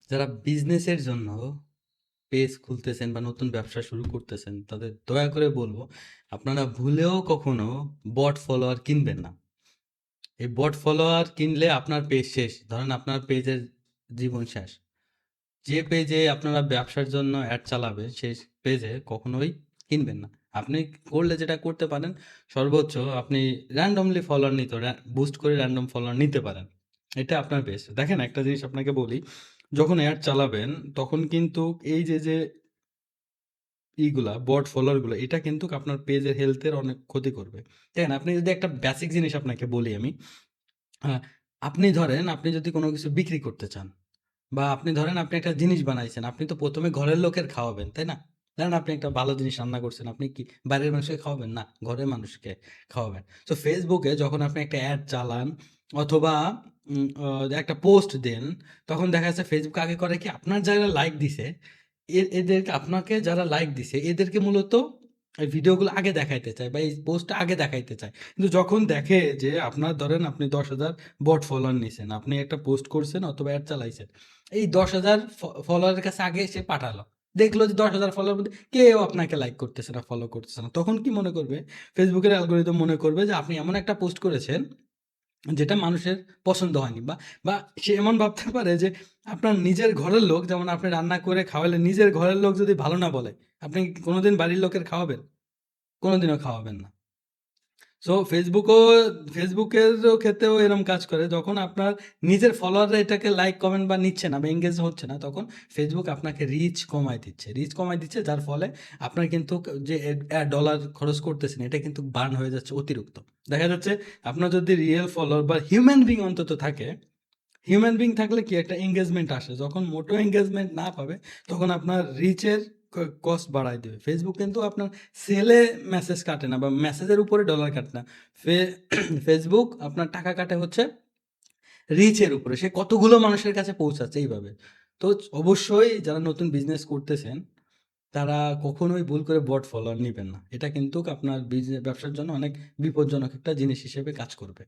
যারা বিজনেসের জন্য পেজ খুলতেছেন বা নতুন ব্যবসা শুরু করতেছেন, তাদের দয়া করে বলবো, আপনারা ভুলেও কখনো বট ফলোয়ার কিনবেন না। এই বট ফলোয়ার কিনলে আপনার পেজ শেষ, ধরেন আপনার পেজের জীবন শেষ। যে পেজে আপনারা ব্যবসার জন্য অ্যাড চালাবে সেই পেজে কখনোই কিনবেন না। আপনি করলে যেটা করতে পারেন, সর্বোচ্চ আপনি র্যান্ডমলি ফলোয়ার নিতে, বুস্ট করে র্যান্ডম ফলোয়ার নিতে পারেন। এটা আপনার বেস্ট। দেখেন, একটা জিনিস আপনাকে বলি, যখন অ্যাড চালাবেন তখন কিন্তু এই যে বট ফলোয়ার গুলা, এটা কিন্তু আপনার পেজের হেলথের অনেক ক্ষতি করবে। দেখেন, আপনি যদি একটা বেসিক জিনিস আপনাকে বলি আমি, আহ, আপনি ধরেন আপনি যদি কোনো কিছু বিক্রি করতে চান, বা আপনি ধরেন আপনি একটা জিনিস বানাইছেন, আপনি তো প্রথমে ঘরের লোকের খাওয়াবেন, তাই না? ধরেন আপনি একটা ভালো জিনিস রান্না করছেন, আপনি কি বাইরের মানুষকে খাওয়াবেন? না, ঘরের মানুষকে খাওয়াবেন। তো ফেসবুকে যখন আপনি একটা অ্যাড চালান অথবা একটা পোস্ট দেন, তখন দেখা যাচ্ছে ফেসবুক আগে করে কি, আপনার যারা লাইক দিছে, এদেরকে, আপনাকে যারা লাইক দিছে এদেরকে মূলত এই ভিডিওগুলো আগে দেখাইতে চায় বা এই পোস্টটা আগে দেখাইতে চায়। কিন্তু যখন দেখে যে আপনার, ধরেন আপনি 10,000 বট ফলোয়ার নিছেন, আপনি একটা পোস্ট করছেন অথবা অ্যাড চালাইছেন, এই 10,000 ফলোয়ারের কাছে আগে সে পাঠালো, দেখলো যে 10,000 ফলোয়ার মধ্যে কেউ আপনাকে লাইক করতেছে না, ফলো করতেছে না, তখন কি মনে করবে? ফেসবুকের অ্যালগোরিদম মনে করবে যে আপনি এমন একটা পোস্ট করেছেন যেটা মানুষের পছন্দ হয়নি, বা বা সে এমন ভাবতে পারে যে আপনার নিজের ঘরের লোক, যেমন আপনি রান্না করে খাওয়ালে নিজের ঘরের লোক যদি ভালো না বলে, আপনি কি কোনোদিন বাড়ির লোকের খাওয়াবেন? কোনোদিনও খাওয়াবেন না। সো ফেসবুকেরও ক্ষেত্রেও এরকম কাজ করে, যখন আপনার নিজের ফলোয়াররা এটাকে লাইক কমেন্ট বা নিচ্ছে না বা এঙ্গেজ হচ্ছে না, তখন ফেসবুক আপনাকে রিচ কমায় দিচ্ছে, যার ফলে আপনার কিন্তু যে ডলার খরচ করতেছেন এটা কিন্তু বার্ন হয়ে যাচ্ছে অতিরিক্ত। দেখা যাচ্ছে আপনার যদি রিয়েল ফলোয়ার বা হিউম্যান বিং অন্তত থাকে, হিউম্যান বিং থাকলে কি একটা এঙ্গেজমেন্ট আসে, যখন মোটো এঙ্গেজমেন্ট না পাবে তখন আপনার রিচের কস্ট বাড়ায় দেবে। ফেসবুক কিন্তু আপনার সেলে মেসেজ কাটে না বা মেসেজের উপরে ডলার কাটে না। ফেসবুক আপনার টাকা কাটে হচ্ছে রিচের উপরে, সে কতগুলো মানুষের কাছে পৌঁছাচ্ছে এইভাবে। তো অবশ্যই যারা নতুন বিজনেস করতেছেন, তারা কখনোই ভুল করে বট ফলোয়ার নিবেন না। এটা কিন্তু আপনার বিজনেস ব্যবসার জন্য অনেক বিপজ্জনক একটা জিনিস হিসেবে কাজ করবে।